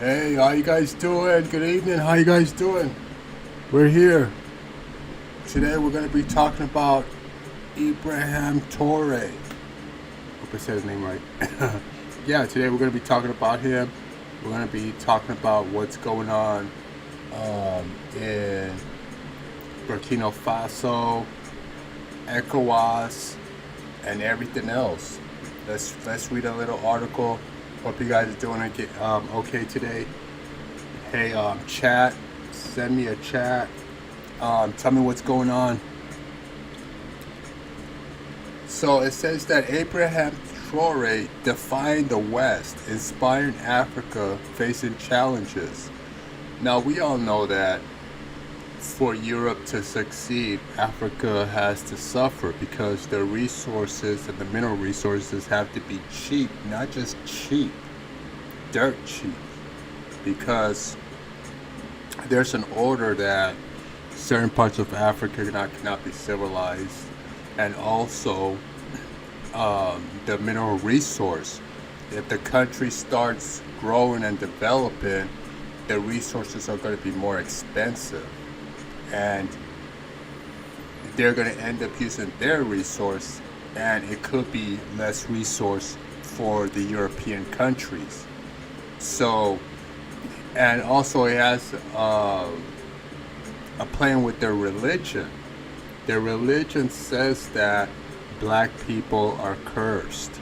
Hey, how you guys doing? Good evening. How you guys doing? We're here. Today we're going to be talking about Ibrahim Traoré. Hope I said his name right. Yeah, today we're going to be talking about him. We're going to be talking about what's going on in Burkina Faso, ECOWAS, and everything else. Let's read a little article. Hope you guys are doing okay today. Hey, chat, send me a chat. Tell me what's going on. So it says that Ibrahim Traoré defined the West, inspiring Africa facing challenges. Now we all know that for Europe to succeed, Africa has to suffer because the resources and the mineral resources have to be cheap, not just cheap, dirt cheap, because there's an order that certain parts of Africa cannot be civilized, and also the mineral resource. If the country starts growing and developing, the resources are going to be more expensive, and they're going to end up using their resource, and it could be less resource for the European countries. So, and also it has a playing with their religion. Their religion says that black people are cursed.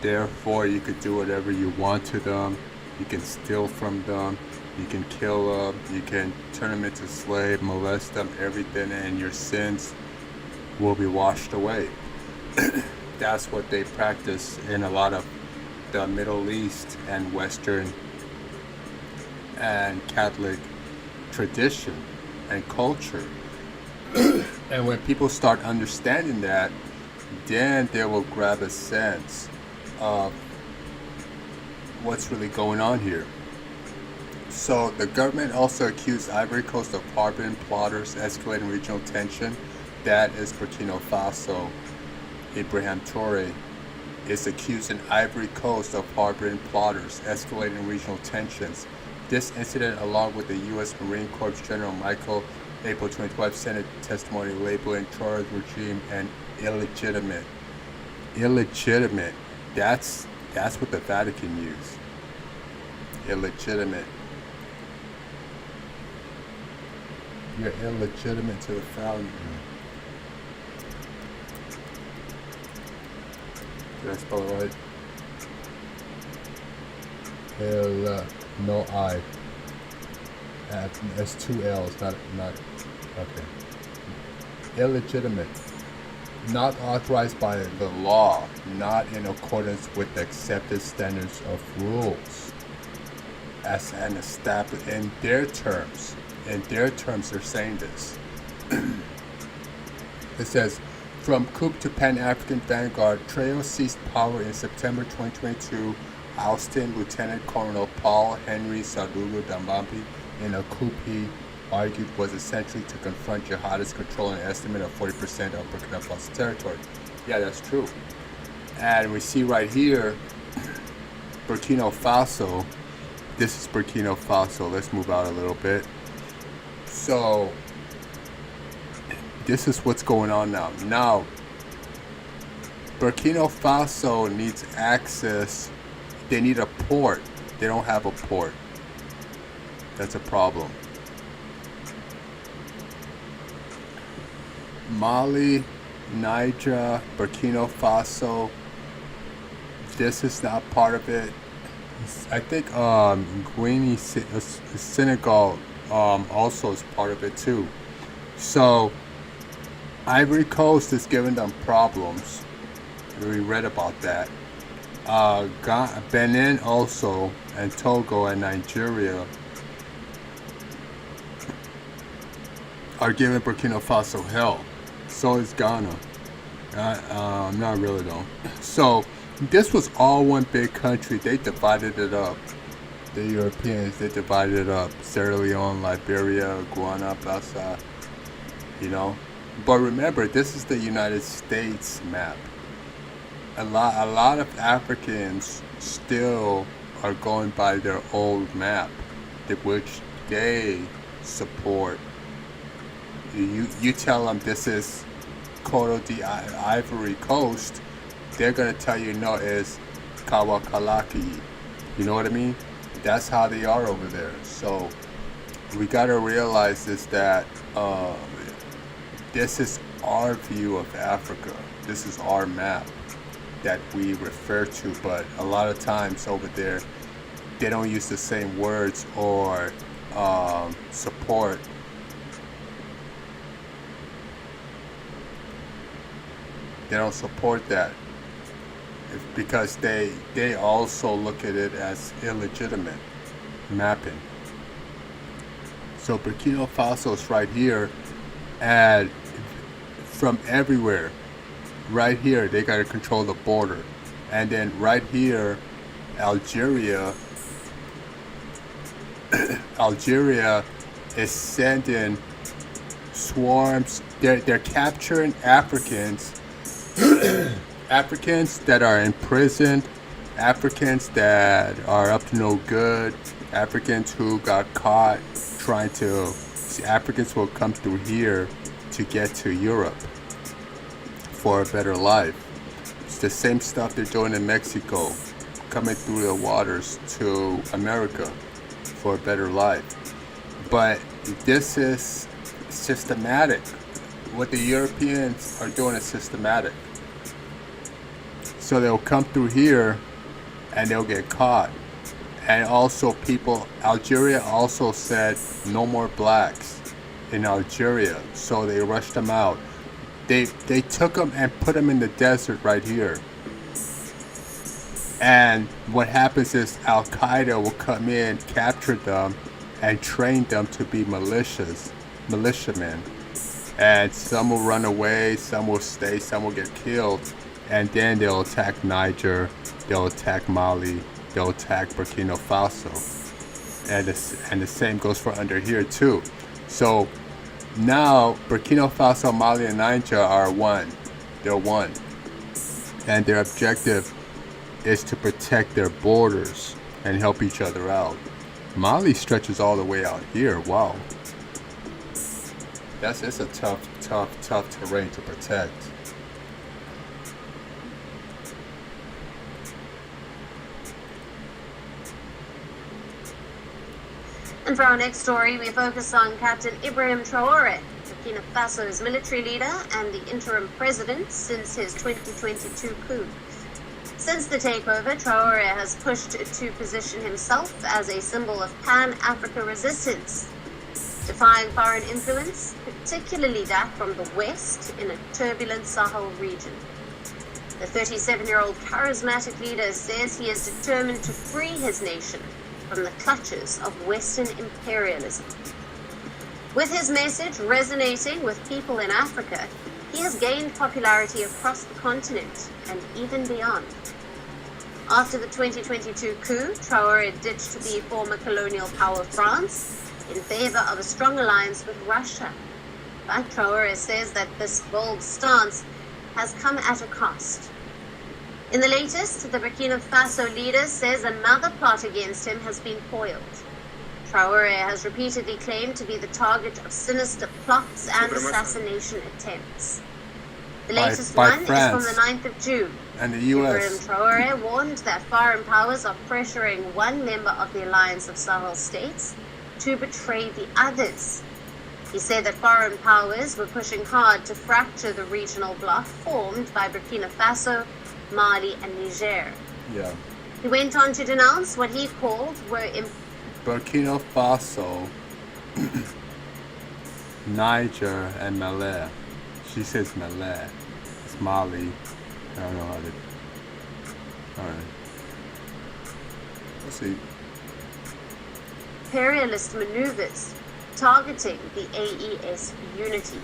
Therefore, you could do whatever you want to them. You can steal from them. You can kill them. You can turn them into slaves, molest them, everything, and your sins will be washed away. That's what they practice in a lot of the Middle East and Western and Catholic tradition and culture. And when people start understanding that, then they will grab a sense of what's really going on here. So the government also accused Ivory Coast of harboring plotters, escalating regional tension. That is Burkina Faso. Ibrahim Traoré is accusing Ivory Coast of harboring plotters, escalating regional tensions. This incident, along with the U.S. Marine Corps General Michael April 2012 Senate testimony labeling Traoré's regime an illegitimate. Illegitimate. That's what the Vatican used. Illegitimate. You're illegitimate to the fountain. Did I spell it right? No I. It's two L's, not okay. Illegitimate. Not authorized by the law, not in accordance with the accepted standards of rules. As an established in their terms. In their terms, they're saying this. It says, from coup to Pan-African vanguard, Traoré seized power in September 2022, ousting Lieutenant Colonel Paul Henry Sadougou Dambambi in a coup he argued was essentially to confront jihadists controlling an estimate of 40% of Burkina Faso territory. Yeah, that's true. And we see right here, Burkina Faso. This is Burkina Faso. Let's move out a little bit. So, this is what's going on now. Now, Burkina Faso needs access. They need a port. They don't have a port. That's a problem. Mali, Niger, Burkina Faso. This is not part of it. I think Guinea, Senegal also is part of it too. So Ivory Coast is giving them problems. We read about that. Benin also, and Togo and Nigeria are giving Burkina Faso hell. So is Ghana. Not really though. So this was all one big country. They divided it up. The Europeans, they divided it up. Sierra Leone, Liberia, Guyana, Bassa, you know. But remember, this is the United States map. A lot of Africans still are going by their old map. which they support. You tell them this is Cote d'Ivory Coast, they're gonna tell you no, it's Kawakalaki. You know what I mean? That's how they are over there. So we gotta realize is that this is our view of Africa. This is our map that we refer to, but a lot of times over there they don't use the same words or support. They don't support that because they also look at it as illegitimate mapping. So Burkina Faso is right here, and from everywhere, right here they got to control the border, and then right here, Algeria is sending swarms. They're capturing Africans that are imprisoned, Africans that are up to no good, Africans who got caught Africans will come through here to get to Europe for a better life. It's the same stuff they're doing in Mexico, coming through the waters to America for a better life. But this is systematic. What the Europeans are doing is systematic. So they'll come through here and they'll get caught. And also Algeria also said no more blacks in Algeria. So they rushed them out. They took them and put them in the desert right here. And what happens is Al-Qaeda will come in, capture them, and train them to be militiamen. And some will run away, some will stay, some will get killed. And then they'll attack Niger, they'll attack Mali, they'll attack Burkina Faso. And the same goes for under here too. So now Burkina Faso, Mali, and Niger are one. They're one. And their objective is to protect their borders and help each other out. Mali stretches all the way out here. Wow. It's a tough terrain to protect. And for our next story, we focus on Captain Ibrahim Traoré, Burkina Faso's military leader and the interim president since his 2022 coup. Since the takeover, Traoré has pushed to position himself as a symbol of Pan-Africa resistance, defying foreign influence, particularly that from the west in a turbulent Sahel region. The 37-year-old charismatic leader says he is determined to free his nation from the clutches of Western imperialism. With his message resonating with people in Africa, he has gained popularity across the continent and even beyond. After the 2022 coup, Traoré ditched the former colonial power France in favor of a strong alliance with Russia. But Traoré says that this bold stance has come at a cost. In the latest, the Burkina Faso leader says another plot against him has been foiled. Traoré has repeatedly claimed to be the target of sinister plots and assassination attempts. The latest one is from the 9th of June. And the US. Ibrahim Traoré warned that foreign powers are pressuring one member of the Alliance of Sahel states to betray the others. He said that foreign powers were pushing hard to fracture the regional bloc formed by Burkina Faso, Mali, and Niger. Yeah. He went on to denounce what he called were Burkina Faso, Niger, and Mali. She says Mali. It's Mali. I don't know how to. Alright. Let's see. imperialist maneuvers targeting the AES unity.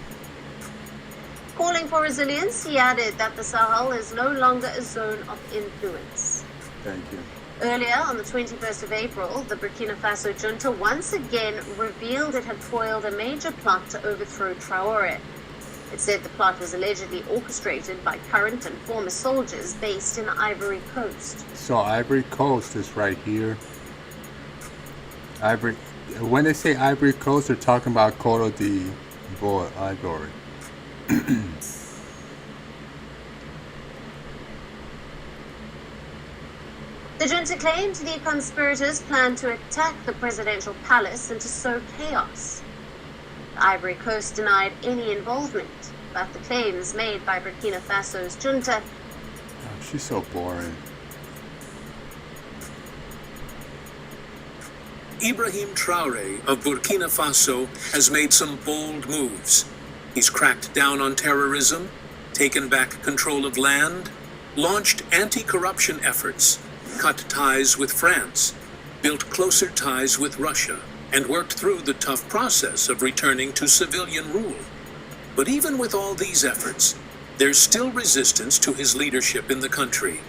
Calling for resilience, he added that the Sahel is no longer a zone of influence. Thank you. Earlier, on the 21st of April, the Burkina Faso junta once again revealed it had foiled a major plot to overthrow Traore. It said the plot was allegedly orchestrated by current and former soldiers based in Ivory Coast. So Ivory Coast is right here. when they say Ivory Coast, they're talking about Cote d'Ivoire. The junta claimed the conspirators planned to attack the presidential palace and to sow chaos. The Ivory Coast denied any involvement, but the claims made by Burkina Faso's junta. Oh, she's so boring. Ibrahim Traoré of Burkina Faso has made some bold moves. He's cracked down on terrorism, taken back control of land, launched anti-corruption efforts, cut ties with France, built closer ties with Russia, and worked through the tough process of returning to civilian rule. But even with all these efforts, there's still resistance to his leadership in the country.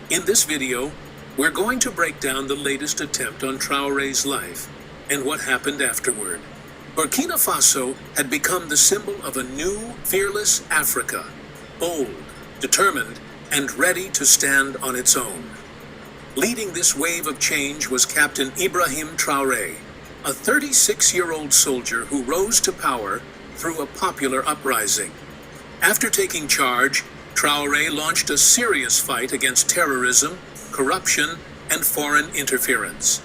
In this video, we're going to break down the latest attempt on Traoré's life and what happened afterward. Burkina Faso had become the symbol of a new, fearless Africa, bold, determined, and ready to stand on its own. Leading this wave of change was Captain Ibrahim Traoré, a 36-year-old soldier who rose to power through a popular uprising. After taking charge, Traoré launched a serious fight against terrorism, corruption, and foreign interference.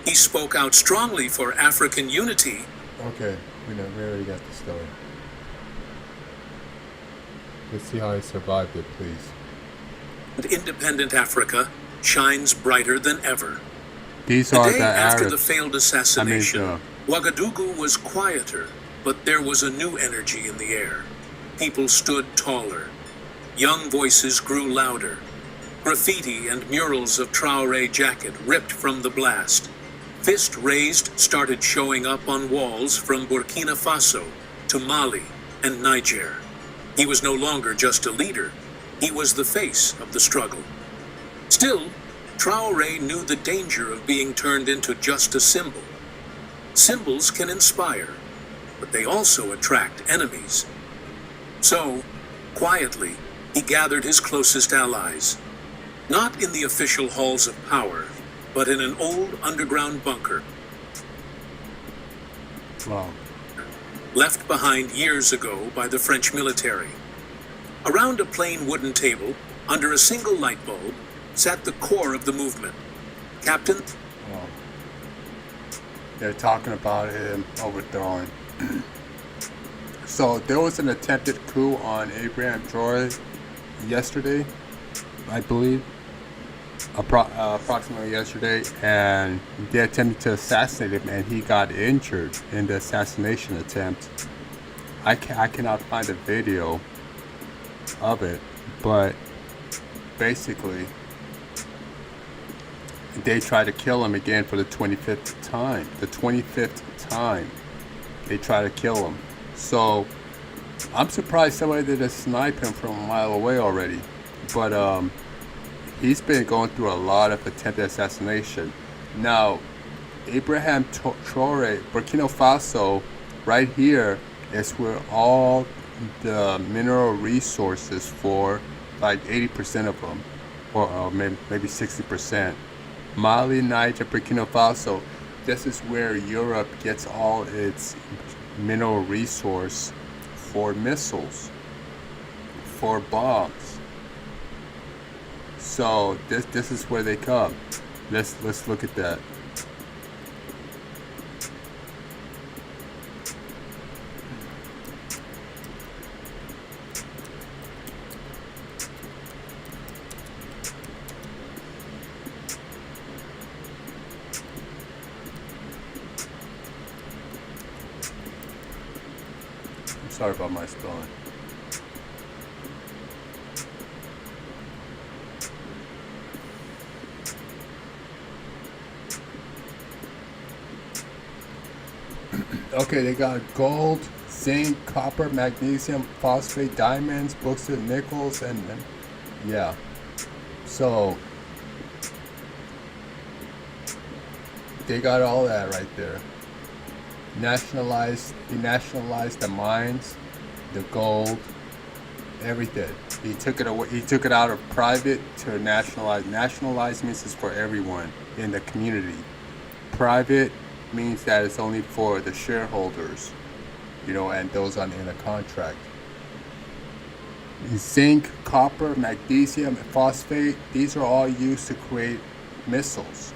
He spoke out strongly for African unity. Okay, we already got the story. Let's see how he survived it, please. And independent Africa shines brighter than ever. These The are day the after Arabs. the failed assassination, I mean, Ouagadougou was quieter, but there was a new energy in the air. People stood taller. Young voices grew louder. Graffiti and murals of Traoré jacket ripped from the blast. Fist raised started showing up on walls from Burkina Faso to Mali and Niger. He was no longer just a leader. He was the face of the struggle. Still, Traoré knew the danger of being turned into just a symbol. Symbols can inspire, but they also attract enemies. So, quietly, he gathered his closest allies. Not in the official halls of power, but in an old underground bunker. Wow. Left behind years ago by the French military. Around a plain wooden table, under a single light bulb, sat the core of the movement. Captain. Wow. They're talking about him overthrowing. So there was an attempted coup on Ibrahim Traoré yesterday, I believe. Approximately yesterday, and they attempted to assassinate him, and he got injured in the assassination attempt. I cannot find a video of it, but basically they tried to kill him again for the 25th time. The 25th time they tried to kill him. So I'm surprised somebody didn't snipe him from a mile away already. But he's been going through a lot of attempted assassination. Now, Ibrahim Traoré, Burkina Faso, right here is where all the mineral resources for like 80% of them, or maybe 60%. Mali, Niger, Burkina Faso, this is where Europe gets all its mineral resource for missiles, for bombs. So this is where they come. Let's look at that. I'm sorry about my spelling. Okay, they got gold, zinc, copper, magnesium, phosphate, diamonds, bauxite, nickels, and yeah. So they got all that right there. He nationalized the mines, the gold, everything. He took it away. He took it out of private to nationalize. Nationalize means it's for everyone in the community. Private means that it's only for the shareholders, and those in a contract. Zinc, copper, magnesium, and phosphate, these are all used to create missiles.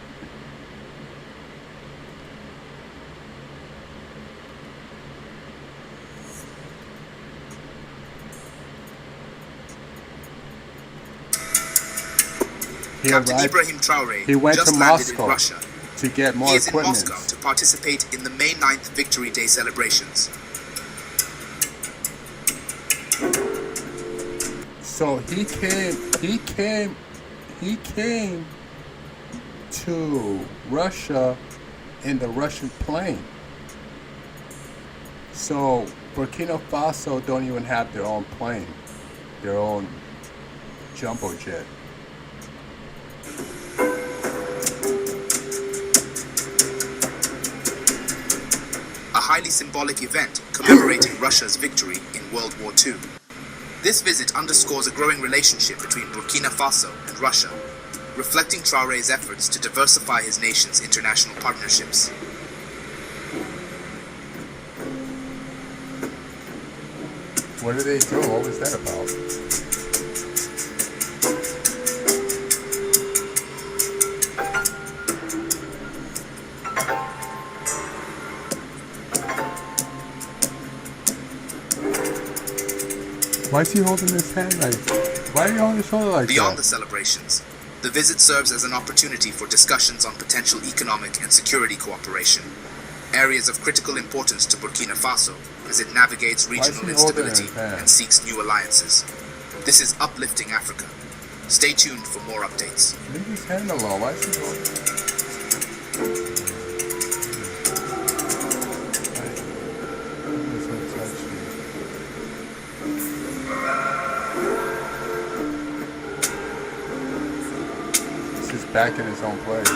Captain Ibrahim Traoré he went just to landed Moscow in Russia. to get more He is equipment. in Moscow to participate in the May 9th Victory Day celebrations. So he came to Russia in the Russian plane. So Burkina Faso don't even have their own plane, their own jumbo jet. A highly symbolic event commemorating Russia's victory in World War II. This visit underscores a growing relationship between Burkina Faso and Russia, reflecting Traoré's efforts to diversify his nation's international partnerships. What did they do? What was that about? Why is he holding his hand like? Why are you holding his shoulder like Beyond the that? celebrations, the visit serves as an opportunity for discussions on potential economic and security cooperation, areas of critical importance to Burkina Faso as it navigates regional he holding instability his hand? and seeks new alliances. This is Uplifting Africa. Stay tuned for more updates. Leave his hand alone. Why is he holding? He's back in his own place.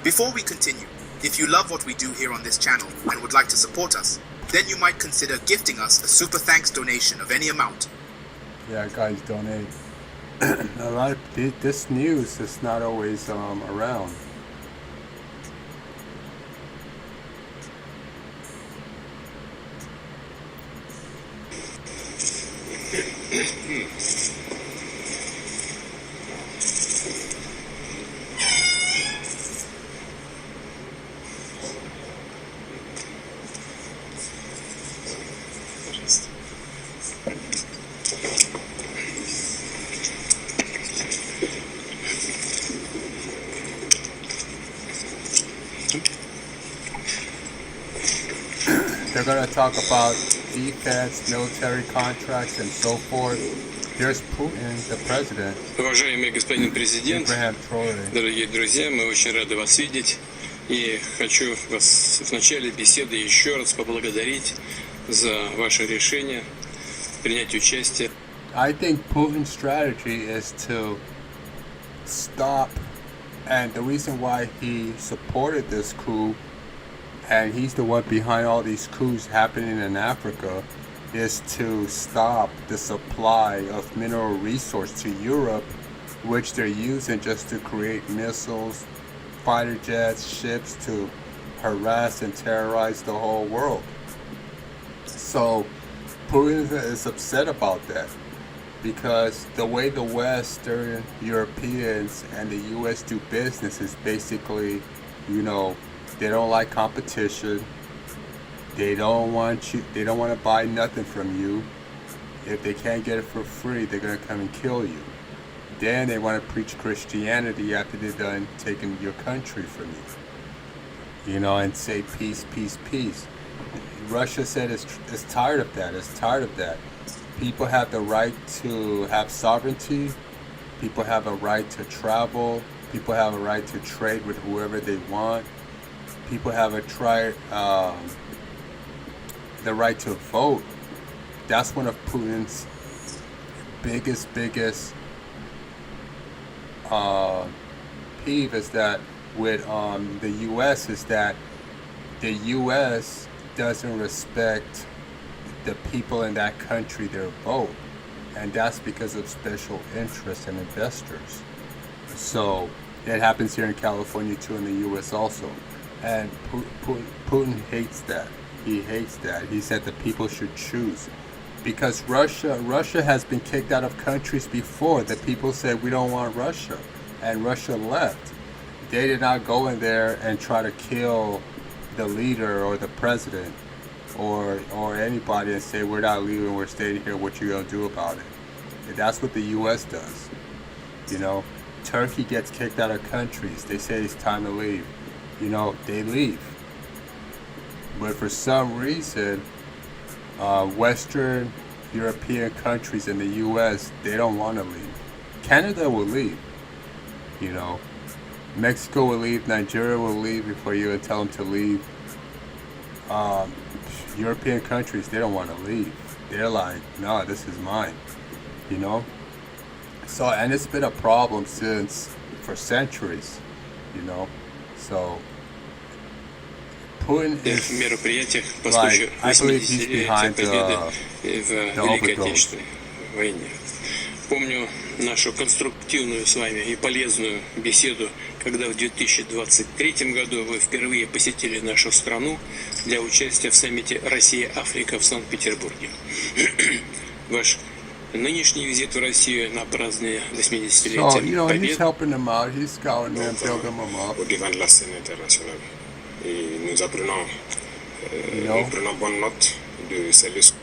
Before we continue, if you love what we do here on this channel and would like to support us, then you might consider gifting us a super thanks donation of any amount. Yeah, guys, donate. A lot of this news is not always around. They're going to talk about defense, military contracts, and so forth. There's Putin, the president, Уважаемый господин президент, Ibrahim Traoré. дорогие друзья, мы очень рады вас видеть. И хочу вас в начале беседы еще раз поблагодарить за ваше решение принять участие. I think Putin's strategy is to stop, and the reason why he supported this coup, and he's the one behind all these coups happening in Africa, is to stop the supply of mineral resource to Europe, which they're using just to create missiles, fighter jets, ships to harass and terrorize the whole world. So Putin is upset about that, because the way the Western Europeans and the US do business is basically, they don't like competition. They don't want to buy nothing from you. If they can't get it for free, they're going to come and kill you. Then they want to preach Christianity after they're done taking your country from you. And say peace, peace, peace. Russia said it's tired of that. It's tired of that. People have the right to have sovereignty. People have a right to travel. People have a right to trade with whoever they want. People have the right to vote. That's one of Putin's biggest peeve is that with the U.S. is that the U.S. doesn't respect the people in that country, their vote. And that's because of special interests and investors. So it happens here in California too, in the U.S. also. And Putin hates that. He hates that. He said the people should choose. Because Russia has been kicked out of countries before. The people said, we don't want Russia. And Russia left. They did not go in there and try to kill the leader or the president or anybody and say, we're not leaving, we're staying here, what you gonna do about it? And that's what the U.S. does. You know, Turkey gets kicked out of countries. They say it's time to leave. You know, they leave. But for some reason, Western European countries in the U.S., they don't want to leave. Canada will leave. You know, Mexico will leave. Nigeria will leave before you would tell them to leave. European countries, they don't want to leave. They're like, no, this is mine. You know? So, and it's been a problem for centuries. You know? So, Putin is, like, I believe he's behind the Великой Отечественной войне. Помню нашу конструктивную с вами и полезную беседу, когда в 2023 году вы впервые посетили нашу страну для участия в саммите «Россия-Африка» в Санкт-Петербурге. Ваш нынешний визит в Россию на празднование 80-летия Победы. He's helping them out. He's scouting them, building them up. Au devant de la scène internationale. Et nous prenons bonne note de ces leçons.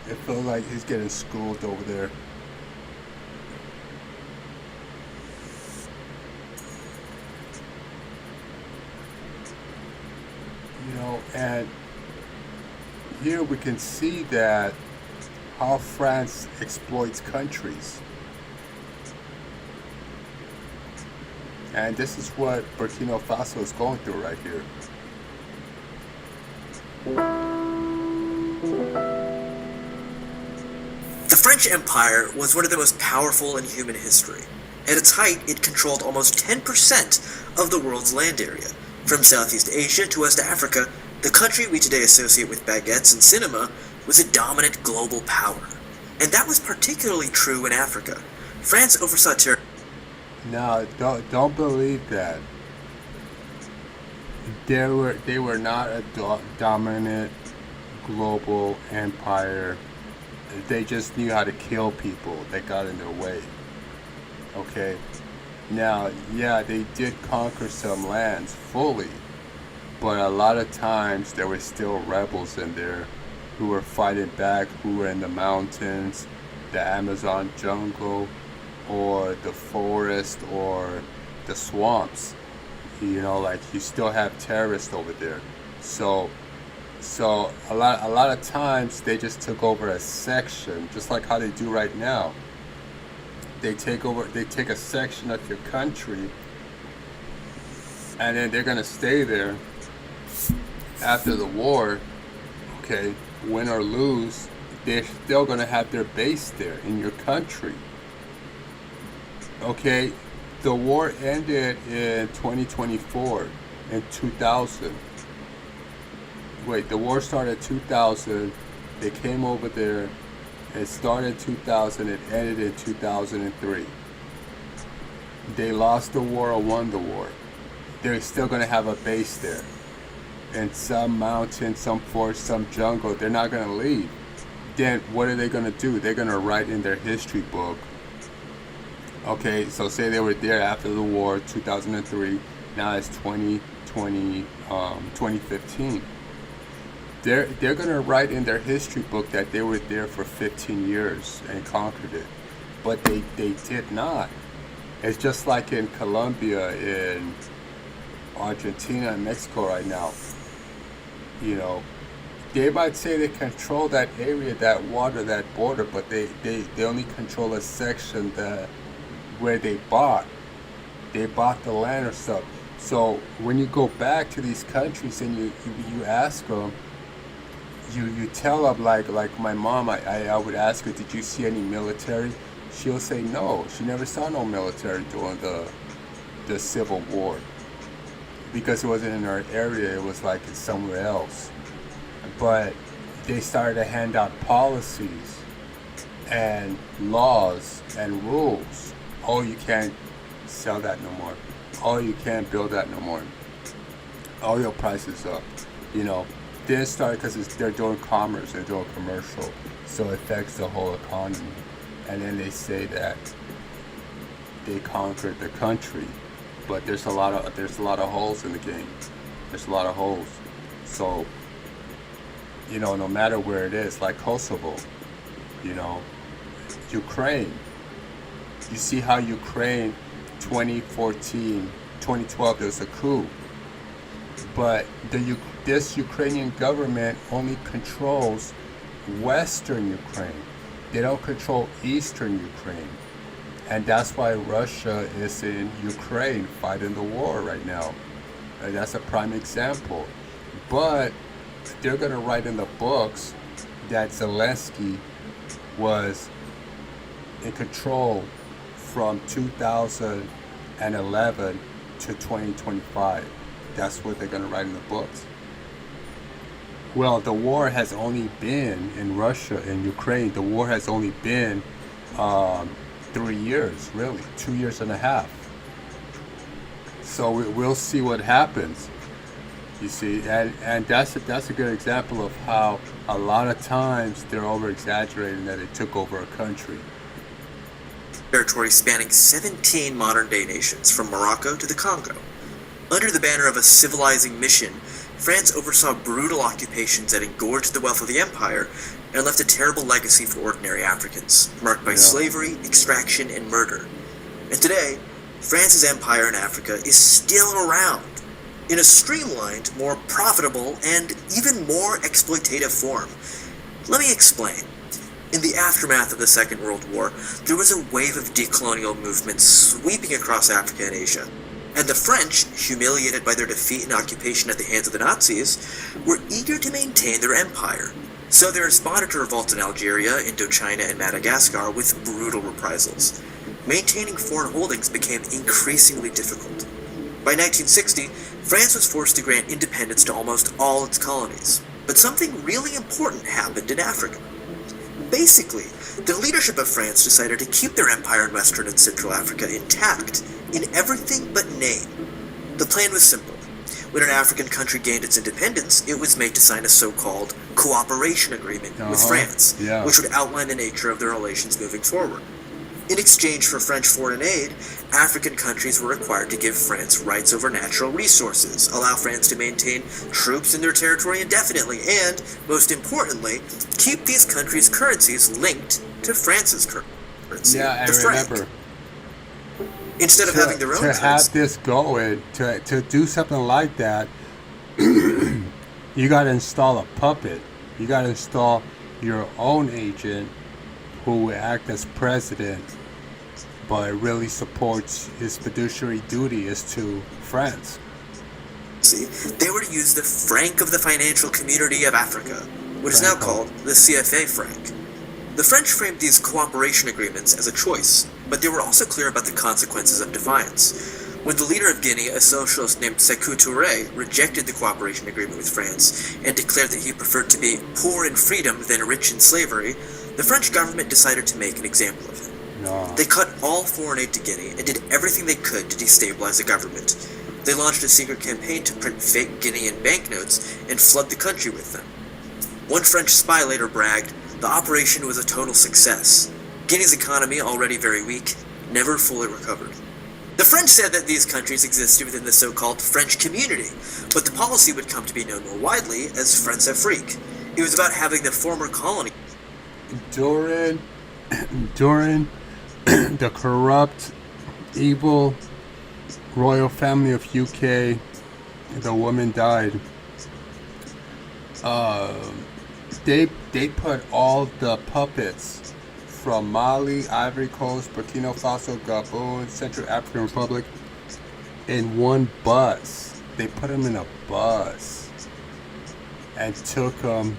It feels like he's getting schooled over there. You know, and here we can see that how France exploits countries. And this is what Burkina Faso is going through right here. The French Empire was one of the most powerful in human history. At its height, it controlled almost 10% of the world's land area. From Southeast Asia to West Africa, the country we today associate with baguettes and cinema was a dominant global power. And that was particularly true in Africa. France oversaw territory. No, don't believe that. They were not a dominant global empire. They just knew how to kill people that got in their way. Okay? Now, yeah, they did conquer some lands fully, but a lot of times there were still rebels in there who were fighting back, who were in the mountains, the Amazon jungle, or the forest, or the swamps. You know, like, you still have terrorists over there. So a lot of times they just took over a section, just like how they do right now. They take a section of your country, and then they're gonna stay there after the war. Okay, win or lose, they're still gonna have their base there in your country. Okay, the war ended in 2024, in 2000. Wait, the war started in 2000. They came over there. It started in 2000. It ended in 2003. They lost the war or won the war. They're still going to have a base there. In some mountain, some forest, some jungle. They're not going to leave. Then what are they going to do? They're going to write in their history book. Okay, so say they were there after the war, 2003. Now it's 2015. They're going to write in their history book that they were there for 15 years and conquered it. But they did not. It's just like in Colombia, in Argentina, and Mexico right now. You know, they might say they control that area, that water, that border, but they only control a section where they bought the land or stuff. So when you go back to these countries and you ask them, you tell them, like my mom, I would ask her, did you see any military? She'll say no, she never saw no military during the Civil War. because it wasn't in our area. It was like somewhere else. But they started to hand out policies and laws and rules. Oh, you can't sell that no more. Oh, you can't build that no more. Oh, your price is up. You know, they started because they're doing commerce, they're doing commercial, so it affects the whole economy. And then they say that they conquered the country, but there's a lot of holes in the game. There's a lot of holes. So, you know, no matter where it is, like Kosovo, you know, Ukraine. You see how Ukraine 2014, 2012, there was a coup. But this Ukrainian government only controls Western Ukraine. They don't control Eastern Ukraine. And that's why Russia is in Ukraine fighting the war right now. And that's a prime example. But they're going to write in the books that Zelensky was in control from 2011 to 2025. That's what they're going to write in the books. Well, the war has only been in Russia and Ukraine. The war has only been 3 years, really, 2 years and a half. So we'll see what happens. You see, and that's a good example of how a lot of times they're over exaggerating that they took over a country. Territory spanning 17 modern-day nations, from Morocco to the Congo. Under the banner of a civilizing mission, France oversaw brutal occupations that engorged the wealth of the empire and left a terrible legacy for ordinary Africans, marked by slavery, extraction, and murder. And today, France's empire in Africa is still around, in a streamlined, more profitable, and even more exploitative form. Let me explain. In the aftermath of the Second World War, there was a wave of decolonial movements sweeping across Africa and Asia. And the French, humiliated by their defeat and occupation at the hands of the Nazis, were eager to maintain their empire. So they responded to revolts in Algeria, Indochina, and Madagascar with brutal reprisals. Maintaining foreign holdings became increasingly difficult. By 1960, France was forced to grant independence to almost all its colonies. But something really important happened in Africa. Basically, the leadership of France decided to keep their empire in Western and Central Africa intact in everything but name. The plan was simple. When an African country gained its independence, it was made to sign a so-called cooperation agreement with France, which would outline the nature of their relations moving forward. In exchange for French foreign aid, African countries were required to give France rights over natural resources, allow France to maintain troops in their territory indefinitely, and, most importantly, keep these countries' currencies linked to France's currency, the franc. Remember. Instead of having their own currency. To have this going, to do something like that, you got to install a puppet. You got to install your own agent who will act as president, but really supports his fiduciary duty is to France. See, they were to use the franc of the financial community of Africa, what is now called the CFA franc. The French framed these cooperation agreements as a choice, but they were also clear about the consequences of defiance. When the leader of Guinea, a socialist named Sékou Touré, rejected the cooperation agreement with France and declared that he preferred to be poor in freedom than rich in slavery, the French government decided to make an example of him. They cut all foreign aid to Guinea and did everything they could to destabilize the government. They launched a secret campaign to print fake Guinean banknotes and flood the country with them. One French spy later bragged, "The operation was a total success. Guinea's economy, already very weak, never fully recovered." The French said that these countries existed within the so-called French community, but the policy would come to be known more widely as France-Afrique. It was about having the former colony. During the corrupt, evil royal family of UK, the woman died. They put all the puppets from Mali, Ivory Coast, Burkina Faso, Gabon, Central African Republic in one bus. They put them in a bus and took them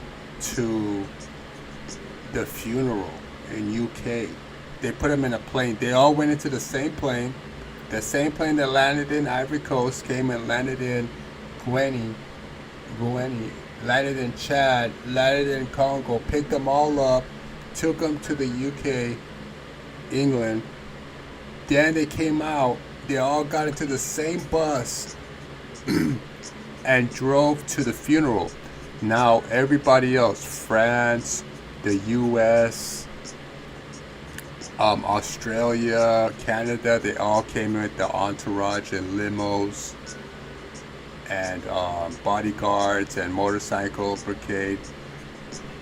to the funeral in UK. They put them in a plane. They all went into the same plane The same plane that landed in Ivory Coast came and landed in Guinea, landed in Chad, landed in Congo, picked them all up, took them to the UK, England. Then they came out, they all got into the same bus and drove to the funeral. Now everybody else, France, the US, Australia, Canada, they all came in with the entourage and limos and bodyguards and motorcycle brigade.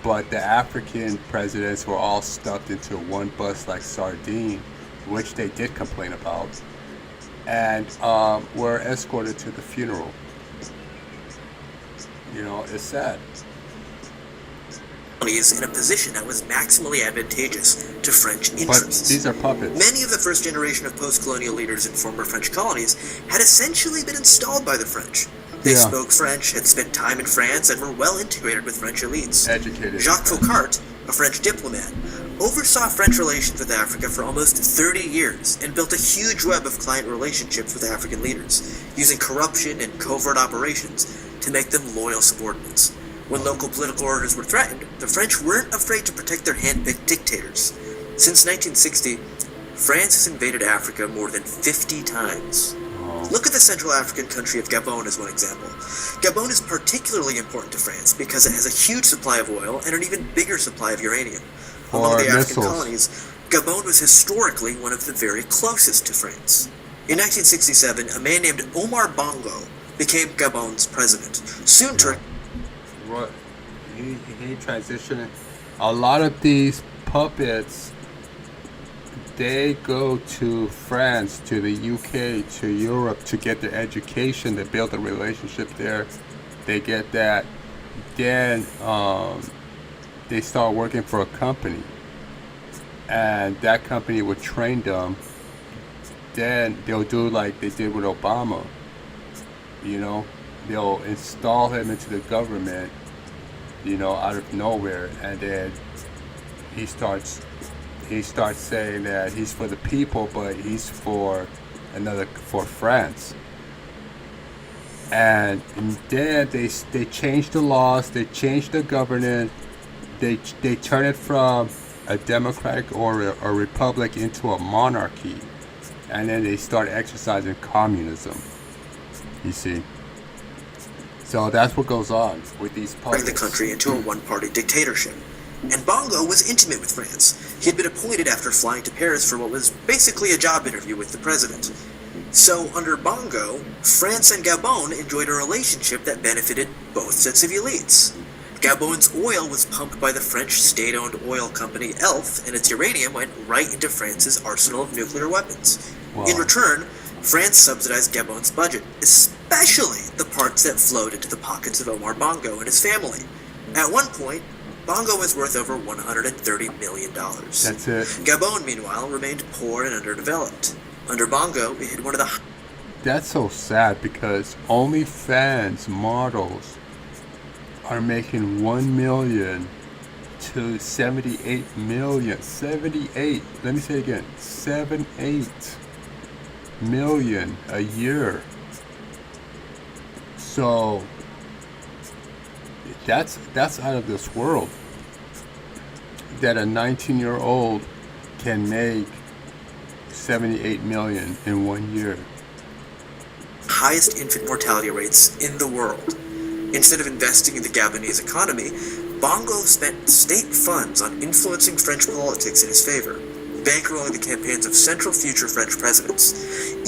But the African presidents were all stuffed into one bus like sardine, which they did complain about, and were escorted to the funeral. You know, it's sad. Is in a position that was maximally advantageous to French interests. But these are puppets. Many of the first generation of post-colonial leaders in former French colonies had essentially been installed by the French. They spoke French, had spent time in France, and were well integrated with French elites. Educated. Jacques Faucart, a French diplomat, oversaw French relations with Africa for almost 30 years and built a huge web of client relationships with African leaders, using corruption and covert operations to make them loyal subordinates. When local political orders were threatened, the French weren't afraid to protect their hand-picked dictators. Since 1960, France has invaded Africa more than 50 times. Look at the Central African country of Gabon as one example. Gabon is particularly important to France because it has a huge supply of oil and an even bigger supply of uranium. Among the African colonies, Gabon was historically one of the very closest to France. In 1967, a man named Omar Bongo became Gabon's president. Soon turned... What? He transitioned. A lot of these puppets, they go to France, to the UK, to Europe to get their education, to build a relationship there. They get that. Then they start working for a company. And that company would train them. Then they'll do like they did with Obama. You know, they'll install him into the government, you know, out of nowhere. And then he starts saying that he's for the people, but he's for France. And then they change the laws, they change the governance, they turn it from a democratic or a republic into a monarchy, and then they start exercising communism. You see. So that's what goes on with these puppets. Bring the country into a one-party dictatorship. And Bongo was intimate with France. He had been appointed after flying to Paris for what was basically a job interview with the president. So, under Bongo, France and Gabon enjoyed a relationship that benefited both sets of elites. Gabon's oil was pumped by the French state-owned oil company ELF, and its uranium went right into France's arsenal of nuclear weapons. Wow. In return, France subsidized Gabon's budget, especially the parts that flowed into the pockets of Omar Bongo and his family. At one point, Bongo was worth over $130 million. That's it. Gabon, meanwhile, remained poor and underdeveloped. Under Bongo, it had one of the... That's so sad because OnlyFans models are making 1 million to 78 million. 78. Let me say it again. 78 million a year. So that's out of this world. That a 19-year-old can make 78 million in 1 year. Highest infant mortality rates in the world. Instead of investing in the Gabonese economy, Bongo spent state funds on influencing French politics in his favor, bankrolling the campaigns of central future French presidents.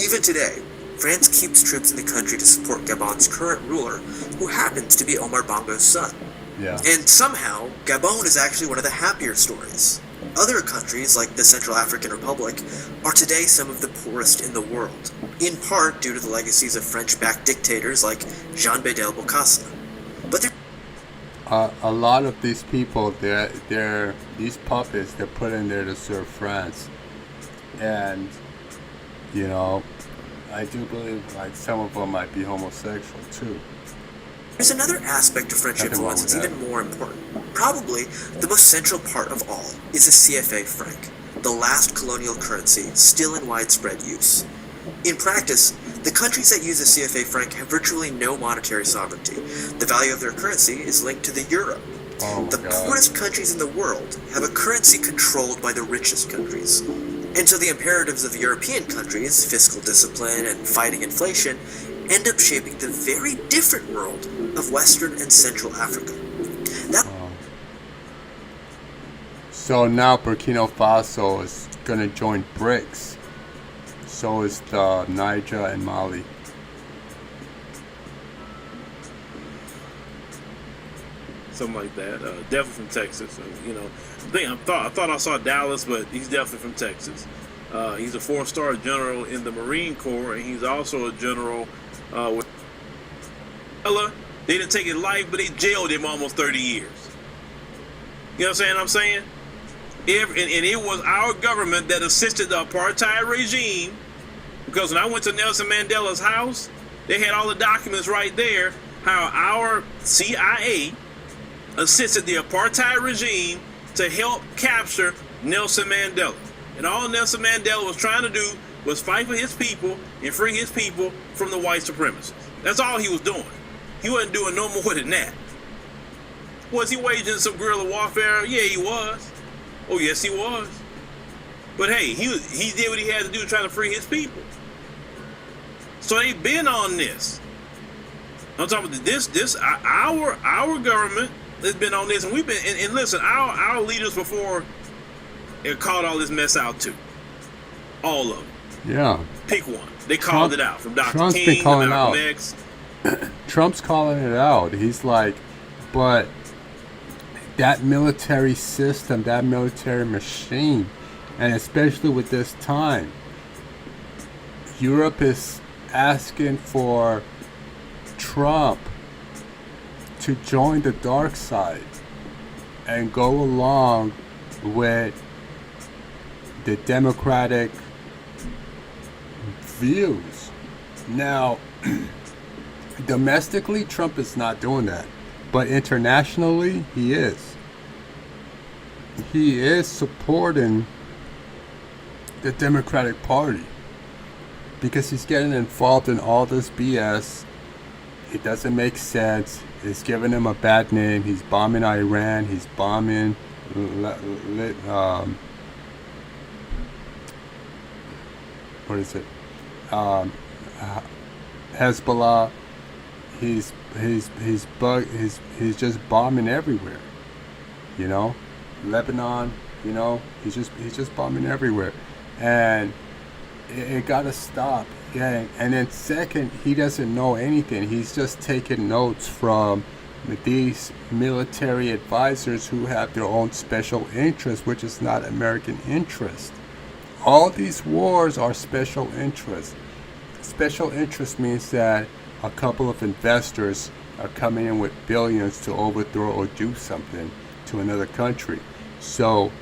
Even today, France keeps troops in the country to support Gabon's current ruler, who happens to be Omar Bongo's son. Yeah. And somehow, Gabon is actually one of the happier stories. Other countries, like the Central African Republic, are today some of the poorest in the world, in part due to the legacies of French-backed dictators like Jean Bedel Bokassa. But a lot of these people, they're these puppets, they're put in there to serve France. And, you know, I do believe like some of them might be homosexual too. There's another aspect of French influence that's even more important. Probably the most central part of all is the CFA franc, the last colonial currency still in widespread use. In practice, the countries that use the CFA franc have virtually no monetary sovereignty. The value of their currency is linked to the euro. Oh The poorest countries in the world have a currency controlled by the richest countries. And so the imperatives of European countries, fiscal discipline and fighting inflation, end up shaping the very different world of Western and Central Africa. So now Burkina Faso is going to join BRICS. So is Niger and Mali. Something like that. Definitely from Texas. I thought I saw Dallas, but he's definitely from Texas. He's a 4-star general in the Marine Corps, and he's also a general with. They didn't take his life, but they jailed him almost 30 years. You know what I'm saying? And it was our government that assisted the apartheid regime, because when I went to Nelson Mandela's house, they had all the documents right there, how our CIA assisted the apartheid regime to help capture Nelson Mandela. And all Nelson Mandela was trying to do was fight for his people and free his people from the white supremacists. That's all he was doing. He wasn't doing no more than that. Was he waging some guerrilla warfare? Yeah, he was. Oh, yes, he was. But hey, he did what he had to do trying to free his people. So they've been on this. I'm talking about this. Our government has been on this, and we've been. And listen, our leaders before they called all this mess out too. All of them. Yeah. Pick one. They called it out from Dr. Trump's King been to calling Malcolm out. X. Trump's calling it out. He's like, but that military system, that military machine, and especially with this time, Europe is asking for Trump to join the dark side and go along with the democratic views. Now, domestically, Trump is not doing that. But internationally, he is. He is supporting the Democratic Party because he's getting involved in all this BS. It doesn't make sense. It's giving him a bad name. He's bombing Iran. He's bombing what is it? Hezbollah. He's just bombing everywhere. You know, Lebanon. You know, he's just bombing everywhere, and it gotta stop. Yeah, and then second, he doesn't know anything. He's just taking notes from these military advisors who have their own special interest, which is not American interest. All these wars are special interest. Special interest means that a couple of investors are coming in with billions to overthrow or do something to another country. So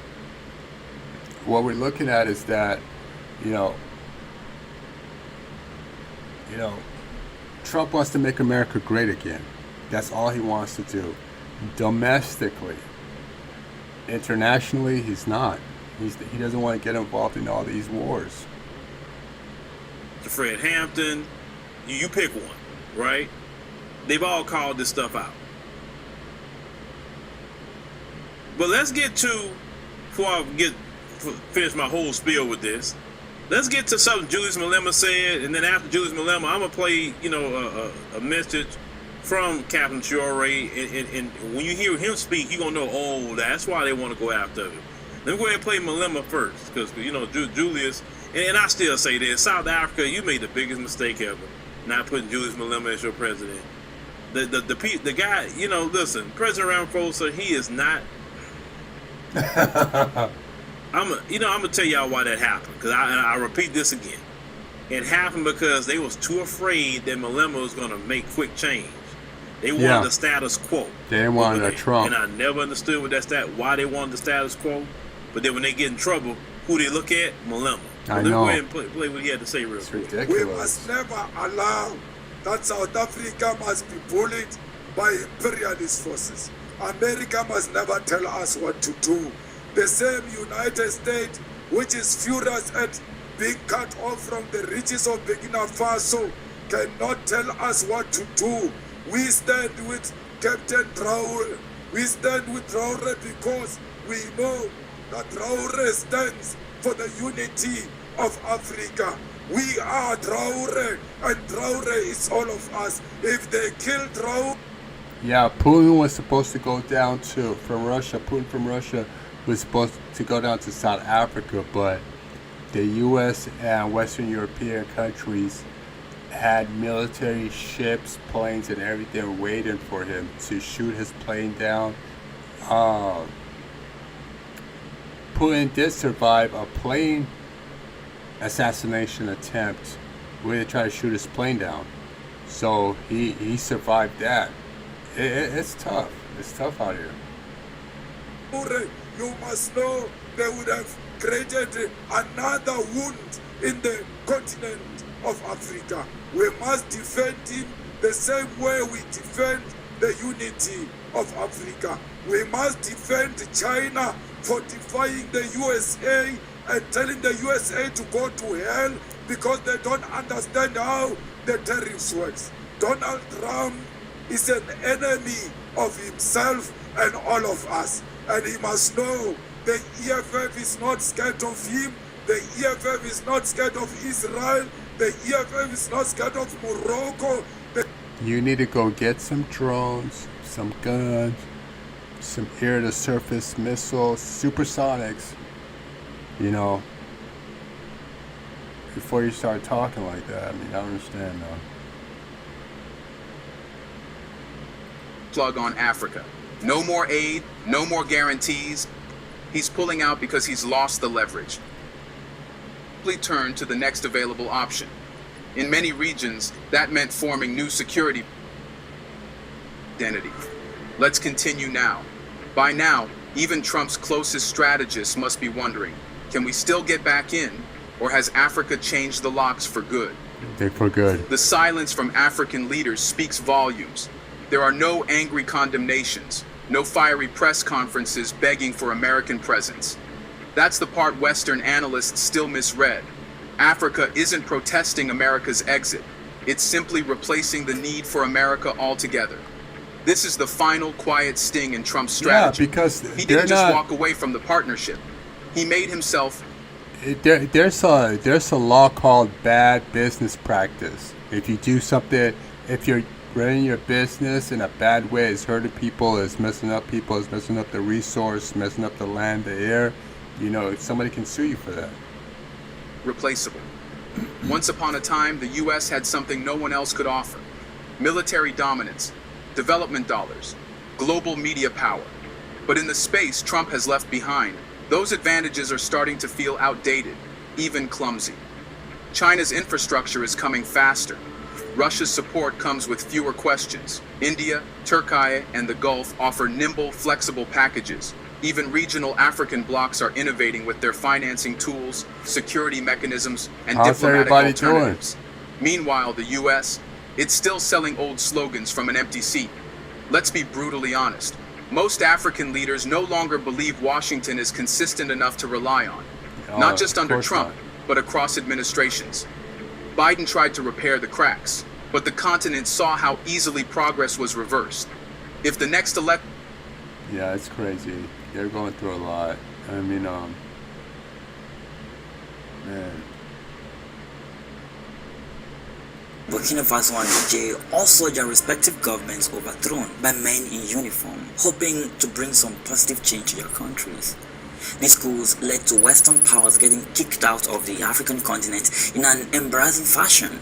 what we're looking at is that, you know, Trump wants to make America great again. That's all he wants to do. Domestically. Internationally, he's not. He doesn't want to get involved in all these wars. Fred Hampton, you pick one, right? They've all called this stuff out. But let's get to, before I finish my whole spiel with this, let's get to something Julius Malema said, and then after Julius Malema, I'm going to play, a message from Captain Traoré, and when you hear him speak, you're going to know, oh, that's why they want to go after him. Let me go ahead and play Malema first, because, Julius, and I still say this, South Africa, you made the biggest mistake ever, not putting Julius Malema as your president. The guy, listen, President Ramaphosa, he is not... I'm gonna tell y'all why that happened, because I repeat this again. It happened because they was too afraid that Malema was gonna make quick change. They wanted the status quo. They wanted a Trump, and I never understood why they wanted the status quo. But then when they get in trouble, who they look at? Malema. I know. Go ahead and play what he had to say real quick. Ridiculous. We must never allow that South Africa must be bullied by imperialist forces. America must never tell us what to do. The same United States, which is furious at being cut off from the riches of Burkina Faso cannot tell us what to do. We stand with Captain Traore. We stand with Traore because we know that Traore stands for the unity of Africa. We are Traore, and Traore is all of us. If they kill Traore... Yeah, Putin was supposed to go down from Russia. Putin from Russia was supposed to go down to South Africa, but the U.S. and Western European countries had military ships, planes, and everything waiting for him to shoot his plane down. Putin did survive a plane assassination attempt where they tried to shoot his plane down. So he survived that. It's tough. It's tough out here. You must know they would have created another wound in the continent of Africa. We must defend him the same way we defend the unity of Africa. We must defend China fortifying the USA and telling the USA to go to hell because they don't understand how the tariffs works. Donald Trump is an enemy of himself and all of us. And he must know the EFF is not scared of him. The EFF is not scared of Israel. The EFF is not scared of Morocco. You need to go get some drones, some guns, some air-to-surface missiles, supersonics, you know, before you start talking like that. I mean, I don't understand, though. Plug on Africa. No more aid, no more guarantees. He's pulling out because he's lost the leverage. Simply turn to the next available option. In many regions, that meant forming new security identity. Let's continue now. By now, even Trump's closest strategists must be wondering, can we still get back in, or has Africa changed the locks for good? For good. The silence from African leaders speaks volumes. There are no angry condemnations, no fiery press conferences begging for American presence. That's the part Western analysts still misread. Africa isn't protesting America's exit. It's simply replacing the need for America altogether. This is the final quiet sting in Trump's strategy. Yeah, because he didn't just walk away from the partnership. He made himself... There's a law called bad business practice. If you do something, if you're running your business in a bad way, it's hurting people, it's messing up people, it's messing up the resource, messing up the land, the air, you know, somebody can sue you for that. Replaceable. Once upon a time, the U.S. had something no one else could offer. Military dominance, development dollars, global media power. But in the space Trump has left behind, those advantages are starting to feel outdated, even clumsy. China's infrastructure is coming faster. Russia's support comes with fewer questions. India, Turkey, and the Gulf offer nimble, flexible packages. Even regional African blocs are innovating with their financing tools, security mechanisms, and diplomatic alternatives. Meanwhile, the U.S., it's still selling old slogans from an empty seat. Let's be brutally honest. Most African leaders no longer believe Washington is consistent enough to rely on. Not just under Trump, but across administrations. Biden tried to repair the cracks, but the continent saw how easily progress was reversed. If the next election... Yeah, it's crazy. They're going through a lot. I mean, man. Burkina Faso and Niger also had their respective governments overthrown by men in uniform, hoping to bring some positive change to their countries. These coups led to Western powers getting kicked out of the African continent in an embarrassing fashion.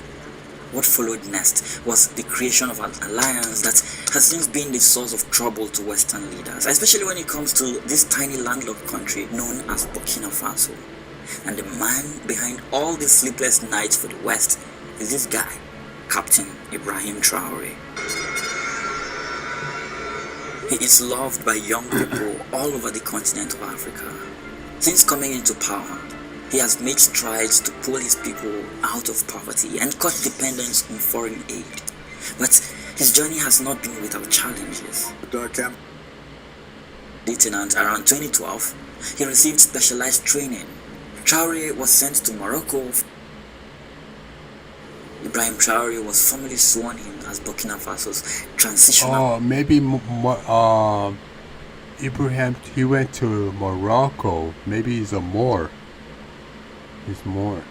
What followed next was the creation of an alliance that has since been the source of trouble to Western leaders, especially when it comes to this tiny landlocked country known as Burkina Faso. And the man behind all these sleepless nights for the West is this guy, Captain Ibrahim Traoré. He is loved by young people all over the continent of Africa. Since coming into power, he has made strides to pull his people out of poverty and cut dependence on foreign aid. But his journey has not been without challenges. Lieutenant, around 2012, he received specialized training Traore was sent to Morocco. Ibrahim Traoré was formally sworn in as Burkina Faso's transitional. Oh, maybe Ibrahim, he went to Morocco. Maybe he's a Moor. He's Moor.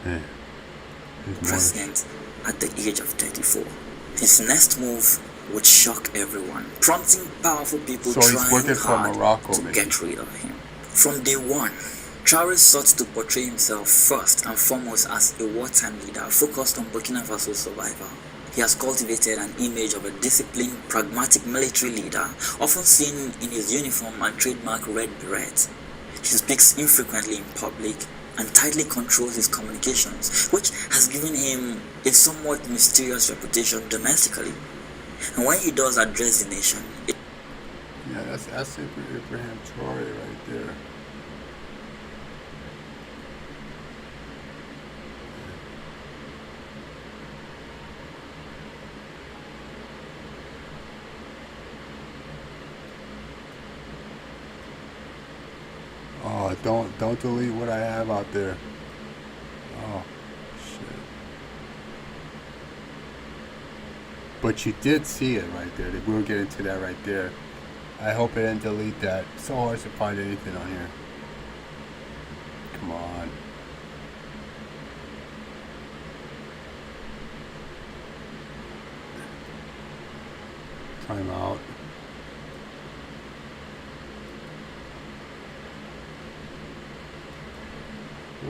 Yeah. President at the age of 34. His next move would shock everyone, prompting powerful people trying hard to get rid of him. From day one, Traoré sought to portray himself first and foremost as a wartime leader focused on Burkina Faso's survival. He has cultivated an image of a disciplined, pragmatic military leader, often seen in his uniform and trademark red beret. He speaks infrequently in public and tightly controls his communications, which has given him a somewhat mysterious reputation domestically. And when he does address the nation, yeah, that's Ibrahim Traoré right there. Oh, don't delete what I have out there. Oh, shit. But you did see it right there. We'll get into that right there. I hope it didn't delete that. It's so hard to find anything on here. Come on. Time out.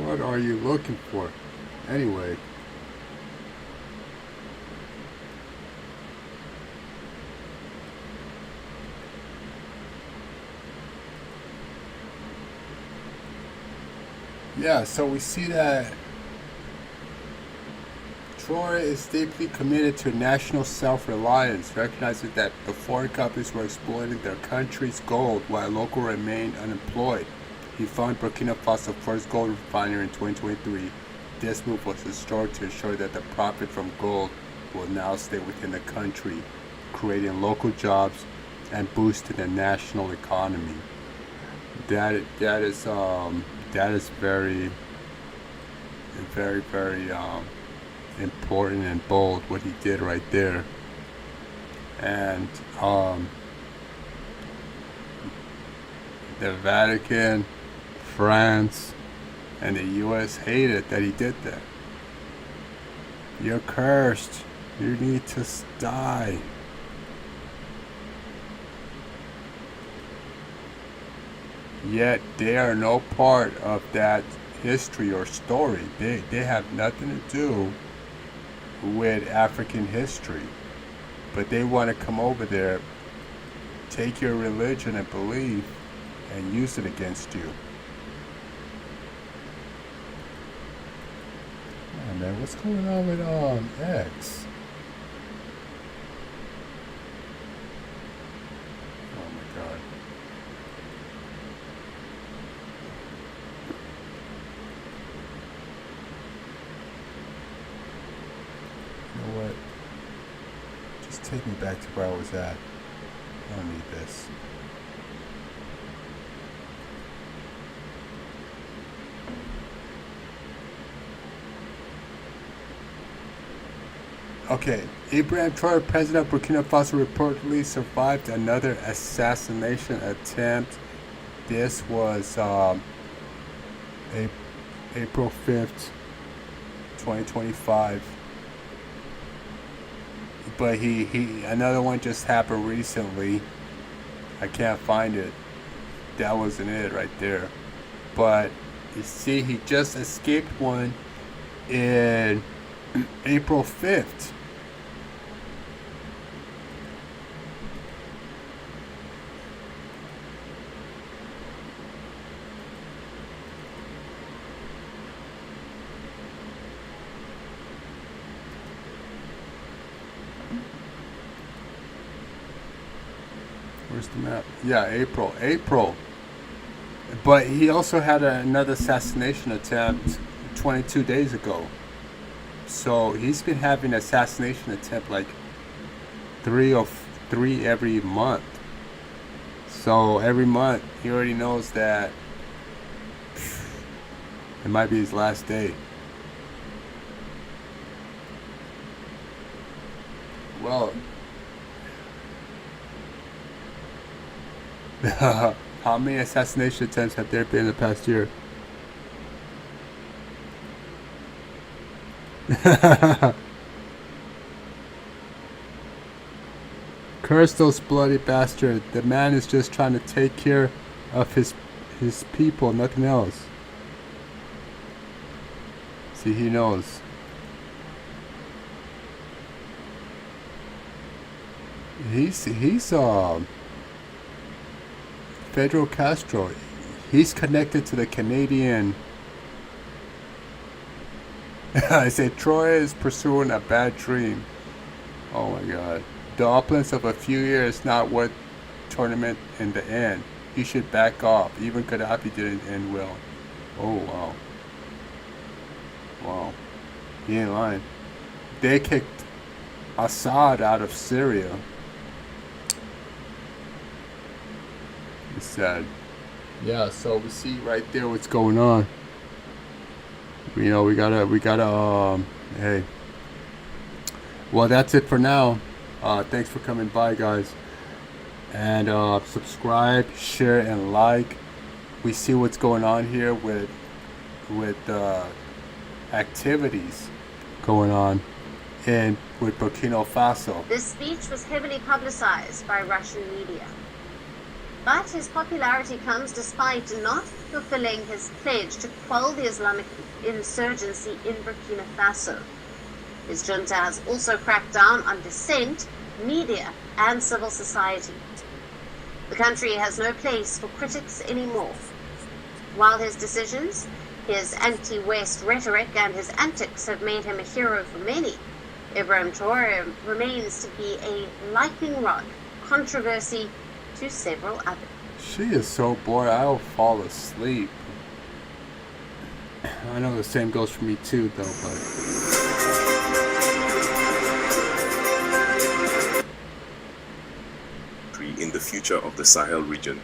What are you looking for? Anyway. Yeah, so we see that Traore is deeply committed to national self-reliance, recognizing that the foreign companies were exploiting their country's gold while local remained unemployed. He founded Burkina Faso's first gold refinery in 2023. This move was historic to ensure that the profit from gold will now stay within the country, creating local jobs and boosting the national economy. That is very important and bold what he did right there. And the Vatican, France, and the US hated that he did that. You're cursed. You need to die. Yet they are no part of that history or story. They have nothing to do with African history. But they want to come over there, take your religion and belief, and use it against you. Oh man, what's going on with X? Oh my god. You know what? Just take me back to where I was at. I don't need this. Okay, Ibrahim Traoré, president of Burkina Faso, reportedly survived another assassination attempt. This was April 5th, 2025. But he another one just happened recently. I can't find it. That wasn't it right there. But you see, he just escaped one in April 5th. Where's the map? Yeah, April. But he also had another assassination attempt 22 days ago. So he's been having an assassination attempt like three every month. So every month he already knows that It might be his last day. Well, how many assassination attempts have there been in the past year? Curse those bloody bastards. The man is just trying to take care of his people, nothing else. See, he knows. He's Fidel Castro. He's connected to the Canadian. I say Traore is pursuing a bad dream. Oh my God. The opulence of a few years not worth tournament in the end. He should back off. Even Gaddafi didn't end well. Oh wow. Wow. He ain't lying. They kicked Assad out of Syria. It's sad. Yeah, so we see right there what's going on. You know, we gotta hey. Well, that's it for now. Thanks for coming by, guys. And subscribe, share, and like. We see what's going on here with activities going on with Burkina Faso. This speech was heavily publicized by Russian media. But his popularity comes despite not fulfilling his pledge to quell the Islamic insurgency in Burkina Faso. His junta has also cracked down on dissent, media, and civil society. The country has no place for critics anymore. While his decisions, his anti-West rhetoric, and his antics have made him a hero for many, Ibrahim Traoré remains to be a lightning rod controversy to several others. She is so bored, I'll fall asleep. I know the same goes for me too, though, but... in the future of the Sahel region.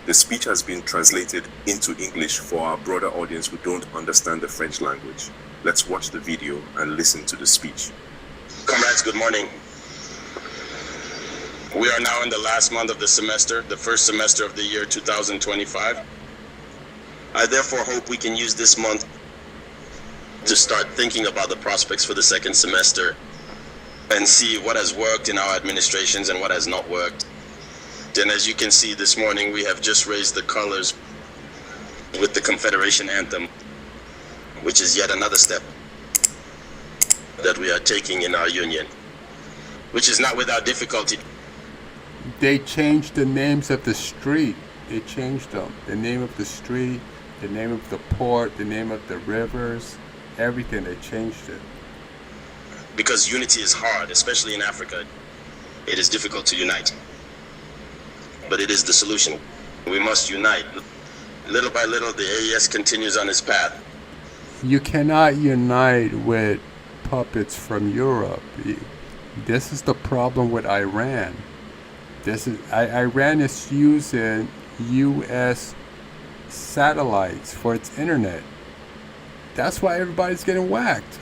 The speech has been translated into English for our broader audience who don't understand the French language. Let's watch the video and listen to the speech. Comrades, good morning. We are now in the last month of the semester, the first semester of the year 2025. I therefore hope we can use this month to start thinking about the prospects for the second semester and see what has worked in our administrations and what has not worked. And as you can see this morning, we have just raised the colors with the Confederation anthem, which is yet another step that we are taking in our union, which is not without difficulty. They changed the names of the street. They changed them. The name of the street, the name of the port, the name of the rivers, everything. They changed it. Because unity is hard, especially in Africa. It is difficult to unite. But it is the solution. We must unite. Little by little, the AES continues on its path. You cannot unite with puppets from Europe. This is the problem with Iran. Iran is using U.S. satellites for its internet. That's why everybody's getting whacked.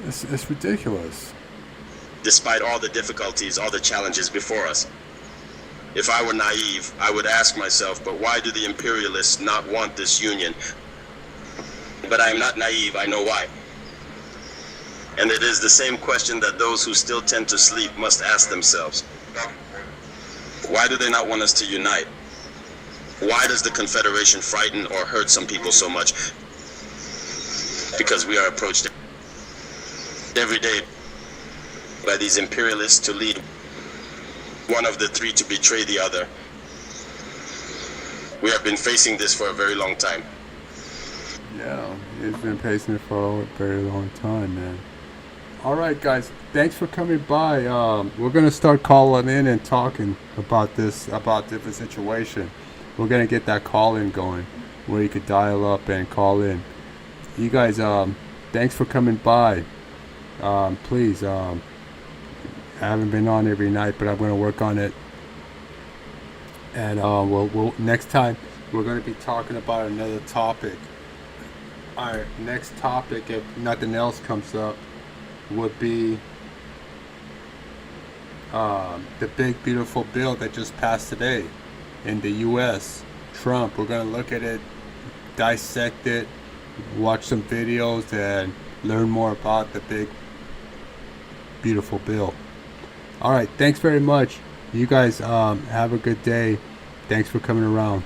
It's ridiculous. Despite all the difficulties, all the challenges before us. If I were naive, I would ask myself, but why do the imperialists not want this union? But I am not naive, I know why. And it is the same question that those who still tend to sleep must ask themselves. Why do they not want us to unite? Why does the Confederation frighten or hurt some people so much? Because we are approached every day by these imperialists to lead one of the three to betray the other. We have been facing this for a very long time. Yeah, he's been facing it for a very long time, man. Alright guys, thanks for coming by. We're going to start calling in and talking about different situation. We're going to get that call in going where you could dial up and call in. You guys, thanks for coming by. Please, I haven't been on every night, but I'm going to work on it. And we'll next time we're going to be talking about another topic. Our next topic, if nothing else comes up, would be the big beautiful bill that just passed today in the U.S. Trump. We're going to look at it, dissect it, watch some videos, and learn more about the big beautiful bill. All right, thanks very much. You guys have a good day. Thanks for coming around.